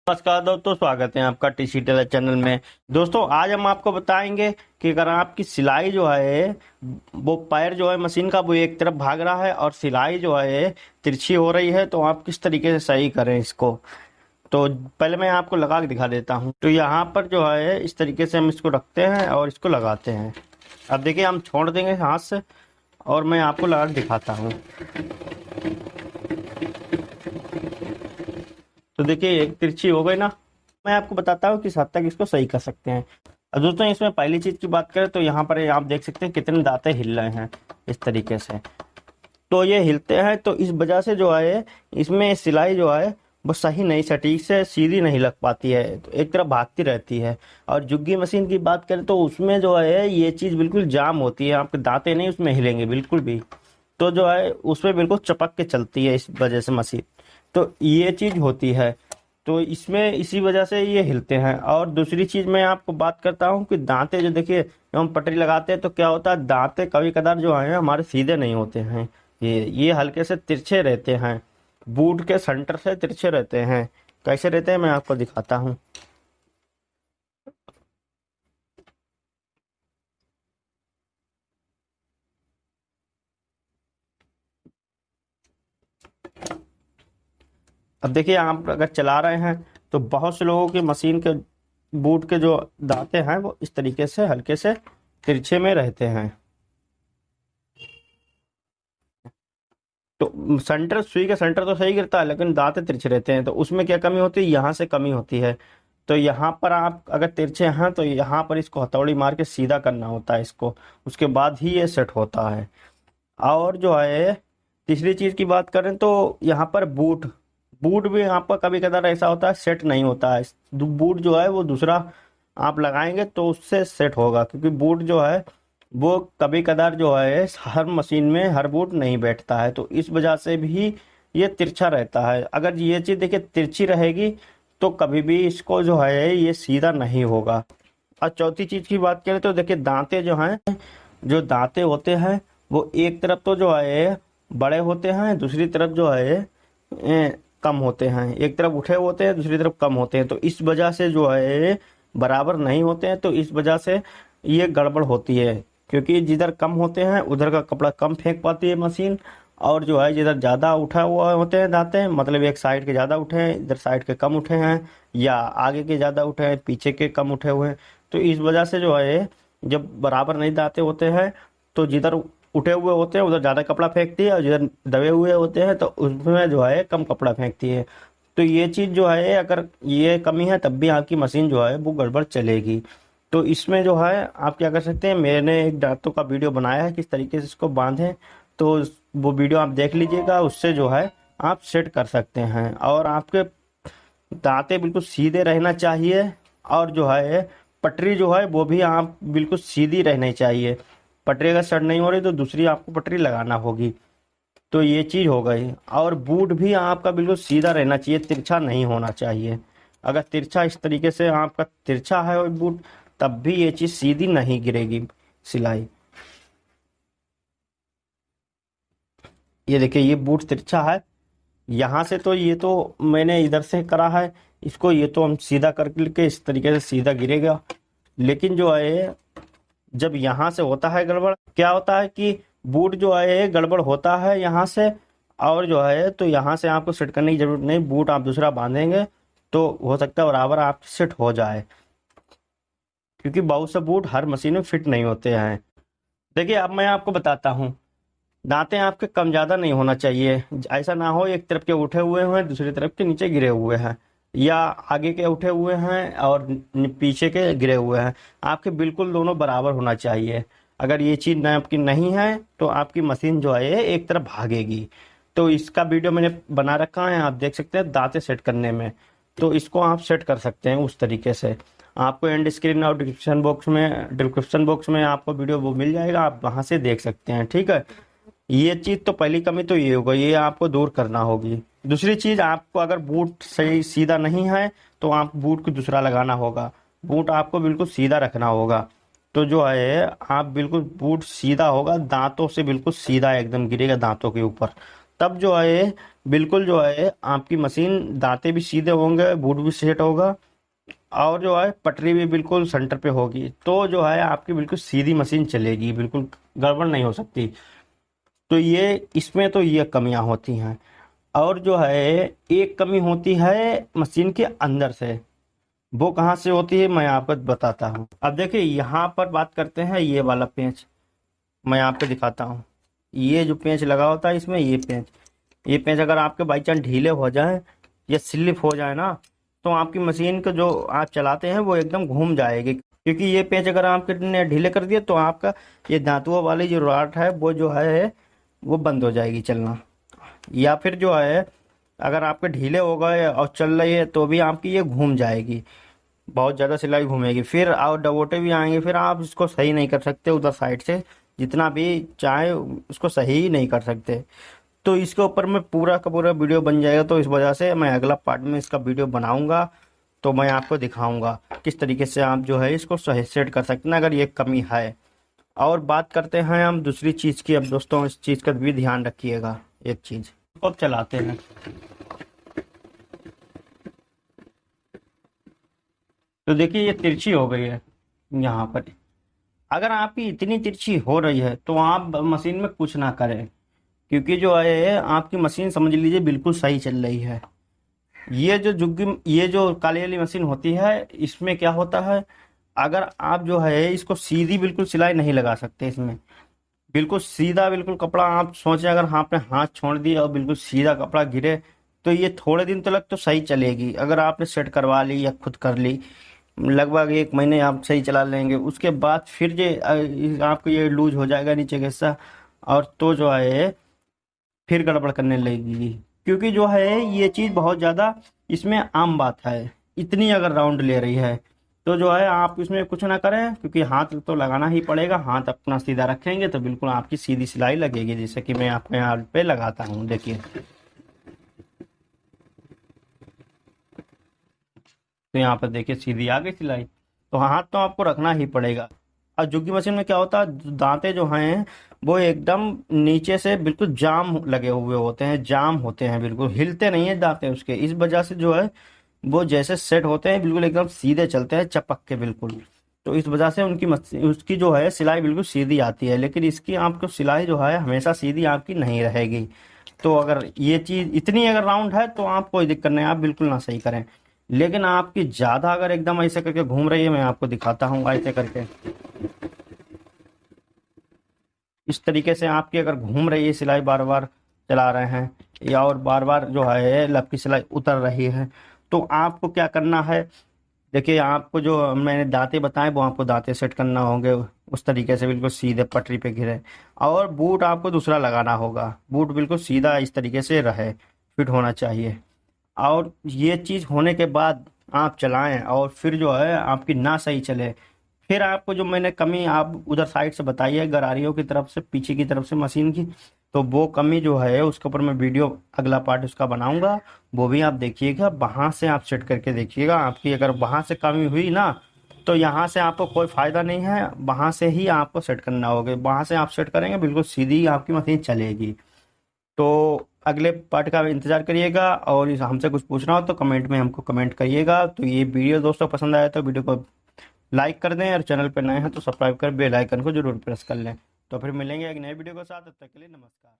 नमस्कार दोस्तों, स्वागत है आपका टीसी टेलर चैनल में। दोस्तों आज हम आपको बताएंगे कि अगर आपकी सिलाई जो है वो पैर जो है मशीन का वो एक तरफ भाग रहा है और सिलाई जो है तिरछी हो रही है तो आप किस तरीके से सही करें इसको। तो पहले मैं आपको लगा के दिखा देता हूँ। तो यहाँ पर जो है इस तरीके से हम इसको रखते हैं और इसको लगाते हैं। अब देखिए हम छोड़ देंगे हाथ से और मैं आपको लगा के दिखाता हूँ। तो देखिए एक तिरछी हो गई ना। मैं आपको बताता हूँ किस हद तक इसको सही कर सकते हैं। अब दोस्तों इसमें पहली चीज की बात करें तो यहाँ पर आप देख सकते हैं कितने दांते हिल रहे हैं इस तरीके से। तो ये हिलते हैं तो इस वजह से जो है इसमें सिलाई जो है वो सही नहीं, सटीक से सीधी नहीं लग पाती है, तो एक तरफ भागती रहती है। और जुग्गी मशीन की बात करें तो उसमें जो है ये चीज बिल्कुल जाम होती है, आपके दांते नहीं उसमें हिलेंगे बिल्कुल भी। तो जो है उसमें बिल्कुल चपक के चलती है इस वजह से मशीन। तो ये चीज होती है, तो इसमें इसी वजह से ये हिलते हैं। और दूसरी चीज मैं आपको बात करता हूँ कि दांते जो देखिए जब हम पटरी लगाते हैं तो क्या होता है, दांते कभी कदार जो है हमारे सीधे नहीं होते हैं, ये हल्के से तिरछे रहते हैं, बूट के सेंटर से तिरछे रहते हैं। कैसे रहते हैं मैं आपको दिखाता हूँ। अब देखिए आप अगर चला रहे हैं तो बहुत से लोगों की मशीन के बूट के जो दांते हैं वो इस तरीके से हल्के से तिरछे में रहते हैं। तो सेंटर, सुई का सेंटर तो सही गिरता है लेकिन दांते तिरछे रहते हैं, तो उसमें क्या कमी होती है, यहाँ से कमी होती है। तो यहाँ पर आप अगर तिरछे हैं तो यहाँ पर इसको हथौड़ी मार के सीधा करना होता है इसको, उसके बाद ही ये सेट होता है। और जो है तीसरी चीज की बात करें तो यहाँ पर बूट बूट भी आपका कभी कदार ऐसा होता है सेट नहीं होता है। बूट जो है वो दूसरा आप लगाएंगे तो उससे सेट होगा, क्योंकि बूट जो है वो कभी कदार जो है हर मशीन में हर बूट नहीं बैठता है, तो इस वजह से भी ये तिरछा रहता है। अगर ये चीज देखिए तिरछी रहेगी तो कभी भी इसको जो है ये सीधा नहीं होगा। और चौथी चीज की बात करें तो देखिए दांते जो हैं, जो दांते होते हैं वो एक तरफ तो जो है बड़े होते हैं, दूसरी तरफ जो है कम होते हैं। एक तरफ उठे होते हैं, दूसरी तरफ कम होते हैं, तो इस वजह से जो है बराबर नहीं होते हैं। तो इस वजह से ये गड़बड़ होती है, क्योंकि जिधर कम होते हैं उधर का कपड़ा कम फेंक पाती है मशीन, और जो है जिधर ज्यादा उठा हुआ होते हैं दांते, मतलब एक साइड के ज्यादा उठे हैं, इधर साइड के कम उठे हैं, या आगे के ज्यादा उठे हैं पीछे के कम उठे हुए हैं, तो इस वजह से जो है जब बराबर नहीं दांते होते हैं तो जिधर उठे हुए होते हैं उधर ज्यादा कपड़ा फेंकती है, और जिधर दबे हुए होते हैं तो उसमें जो है कम कपड़ा फेंकती है। तो ये चीज जो है अगर ये कमी है तब भी आपकी मशीन जो है वो गड़बड़ चलेगी। तो इसमें जो है आप क्या कर सकते हैं, मैंने एक दांतों का वीडियो बनाया है किस तरीके से इसको बांधें, तो वो वीडियो आप देख लीजिएगा, उससे जो है आप सेट कर सकते हैं। और आपके दांते बिल्कुल सीधे रहना चाहिए, और जो है पटरी जो है वो भी आप बिल्कुल सीधी रहनी चाहिए। पटरी अगर सेट नहीं हो रही तो दूसरी आपको पटरी लगाना होगी। तो ये चीज हो गई। और बूट भी आपका बिल्कुल सीधा रहना चाहिए, तिरछा नहीं होना चाहिए। अगर तिरछा इस तरीके से आपका तिरछा है और बूट, तब भी ये चीज सीधी नहीं गिरेगी सिलाई। ये देखिए ये बूट तिरछा है, यहाँ से तो ये तो मैंने इधर से करा है इसको, ये तो हम सीधा करके इस तरीके से सीधा गिरेगा। लेकिन जो है जब यहाँ से होता है गड़बड़, क्या होता है कि बूट जो है गड़बड़ होता है यहाँ से, और जो है तो यहाँ से आपको सेट करने की जरूरत नहीं, बूट आप दूसरा बांधेंगे तो हो सकता है बराबर आप सेट हो जाए, क्योंकि बहुत से बूट हर मशीन में फिट नहीं होते हैं। देखिए अब मैं आपको बताता हूँ, दांते आपके कम ज्यादा नहीं होना चाहिए। ऐसा ना हो एक तरफ के उठे हुए हैं दूसरी तरफ के नीचे गिरे हुए हैं, या आगे के उठे हुए हैं और पीछे के गिरे हुए हैं। आपके बिल्कुल दोनों बराबर होना चाहिए। अगर ये चीज ना आपकी नहीं है तो आपकी मशीन जो है एक तरफ भागेगी। तो इसका वीडियो मैंने बना रखा है, आप देख सकते हैं दांते सेट करने में। तो इसको आप सेट कर सकते हैं उस तरीके से। आपको एंड स्क्रीन और डिस्क्रिप्शन बॉक्स में आपको वीडियो वो मिल जाएगा, आप वहां से देख सकते हैं, ठीक है। ये चीज तो पहली कमी तो ये होगा, ये आपको दूर करना होगी। दूसरी चीज, आपको अगर बूट सही सीधा नहीं है तो आप बूट को दूसरा लगाना होगा। बूट आपको बिल्कुल सीधा रखना होगा, तो जो है आप बिल्कुल बूट सीधा होगा, दांतों से बिल्कुल सीधा एकदम गिरेगा दांतों के ऊपर। तब जो है बिल्कुल जो है आपकी मशीन दांते भी सीधे होंगे, बूट भी सेट होगा, और जो है पटरी भी बिल्कुल सेंटर पे होगी, तो जो है आपकी बिल्कुल सीधी मशीन चलेगी, बिल्कुल गड़बड़ नहीं हो सकती। तो ये इसमें तो ये कमियां होती हैं। और जो है एक कमी होती है मशीन के अंदर से, वो कहाँ से होती है मैं आपको बताता हूँ। अब देखिए यहाँ पर बात करते हैं ये वाला पेंच, मैं आपको दिखाता हूँ। ये जो पेंच लगा होता है इसमें, ये पेंच अगर आपके बाई चांस ढीले हो जाए या स्लिप हो जाए ना, तो आपकी मशीन को जो आप चलाते हैं वो एकदम घूम जाएगी, क्योंकि ये पेंच अगर आपने ढीले कर दिए तो आपका ये धातुओं वाली जो रॉड है वो जो है वो बंद हो जाएगी चलना। या फिर जो है अगर आपके ढीले हो गए और चल रही है तो भी आपकी ये घूम जाएगी, बहुत ज़्यादा सिलाई घूमेगी, फिर और डबोटे भी आएंगे, फिर आप इसको सही नहीं कर सकते उधर साइड से, जितना भी चाहे उसको सही ही नहीं कर सकते। तो इसके ऊपर में पूरा का पूरा वीडियो बन जाएगा, तो इस वजह से मैं अगला पार्ट में इसका वीडियो बनाऊंगा, तो मैं आपको दिखाऊंगा किस तरीके से आप जो है इसको सही सेट कर सकते हैं अगर ये कमी है। और बात करते हैं हम दूसरी चीज़ की। अब दोस्तों इस चीज़ का भी ध्यान रखिएगा, एक चीज़ अब चलाते हैं तो देखिए ये तिरछी हो गई है यहाँ पर। अगर आपकी इतनी तिरछी हो रही है तो आप मशीन में कुछ ना करें, क्योंकि जो है आपकी मशीन समझ लीजिए बिल्कुल सही चल रही है। ये जो काली वाली मशीन होती है इसमें क्या होता है, अगर आप जो है इसको सीधी बिल्कुल सिलाई नहीं लगा सकते इसमें, बिल्कुल सीधा बिल्कुल कपड़ा आप सोचें, अगर आपने हाथ छोड़ दिया और बिल्कुल सीधा कपड़ा गिरे तो ये थोड़े दिन तक तो सही चलेगी। अगर आपने सेट करवा ली या खुद कर ली, लगभग 1 महीने आप सही चला लेंगे, उसके बाद फिर ये आपको ये लूज हो जाएगा नीचे का हिस्सा, और तो जो है फिर गड़बड़ करने लगेगी। क्योंकि जो है ये चीज़ बहुत ज़्यादा इसमें आम बात है, इतनी अगर राउंड ले रही है तो जो है आप इसमें कुछ ना करें, क्योंकि हाथ तो लगाना ही पड़ेगा। हाथ अपना सीधा रखेंगे तो बिल्कुल आपकी सीधी सिलाई लगेगी, जैसे कि मैं आपके यहाँ पे लगाता हूँ, देखिए। तो यहाँ पर देखिए सीधी आ गई सिलाई, तो हाथ तो आपको रखना ही पड़ेगा। और जुग्गी मशीन में क्या होता है, दांते जो हैं वो एकदम नीचे से बिल्कुल जाम लगे हुए होते हैं, जाम होते हैं, बिल्कुल हिलते नहीं है दांते उसके। इस वजह से जो है वो जैसे सेट होते हैं बिल्कुल एकदम सीधे चलते हैं, चपक के बिल्कुल। तो इस वजह से उसकी जो है सिलाई बिल्कुल सीधी आती है, लेकिन इसकी आपको सिलाई जो है हमेशा सीधी आपकी नहीं रहेगी। तो अगर ये चीज़ इतनी अगर राउंड है तो आप कोई दिक्कत नहीं, आप बिल्कुल ना सही करें। लेकिन आपकी ज़्यादा अगर एकदम ऐसे करके घूम रही है, मैं आपको दिखाता हूँ ऐसे करके, इस तरीके से आपकी अगर घूम रही है सिलाई, बार बार चला रहे हैं, या और बार बार जो है लपकी सिलाई उतर रही है, तो आपको क्या करना है। देखिए आपको जो मैंने दांते बताए वो आपको दांते सेट करना होंगे उस तरीके से, बिल्कुल सीधे पटरी पे गिरे। और बूट आपको दूसरा लगाना होगा, बूट बिल्कुल सीधा इस तरीके से रहे, फिट होना चाहिए। और ये चीज़ होने के बाद आप चलाएं, और फिर जो है आपकी ना सही चले, फिर आपको जो मैंने कमी आप उधर साइड से बताई है गरारियों की तरफ से, पीछे की तरफ से मशीन की, तो वो कमी जो है उसके ऊपर मैं वीडियो अगला पार्ट उसका बनाऊंगा, वो भी आप देखिएगा। वहां से आप सेट करके देखिएगा, आपकी अगर वहां से कमी हुई ना तो यहाँ से आपको कोई फायदा नहीं है, वहां से ही आपको सेट करना होगा। वहां से आप सेट करेंगे बिल्कुल सीधी आपकी मशीन चलेगी। तो अगले पार्ट का इंतजार करिएगा, और हमसे कुछ पूछना हो तो कमेंट में हमको कमेंट करिएगा। तो ये वीडियो दोस्तों पसंद आया तो वीडियो को लाइक कर दें, और चैनल पर नए हैं तो सब्सक्राइब कर बेल आइकन को जरूर प्रेस कर लें। तो फिर मिलेंगे एक नए वीडियो के साथ, तब तक के लिए नमस्कार।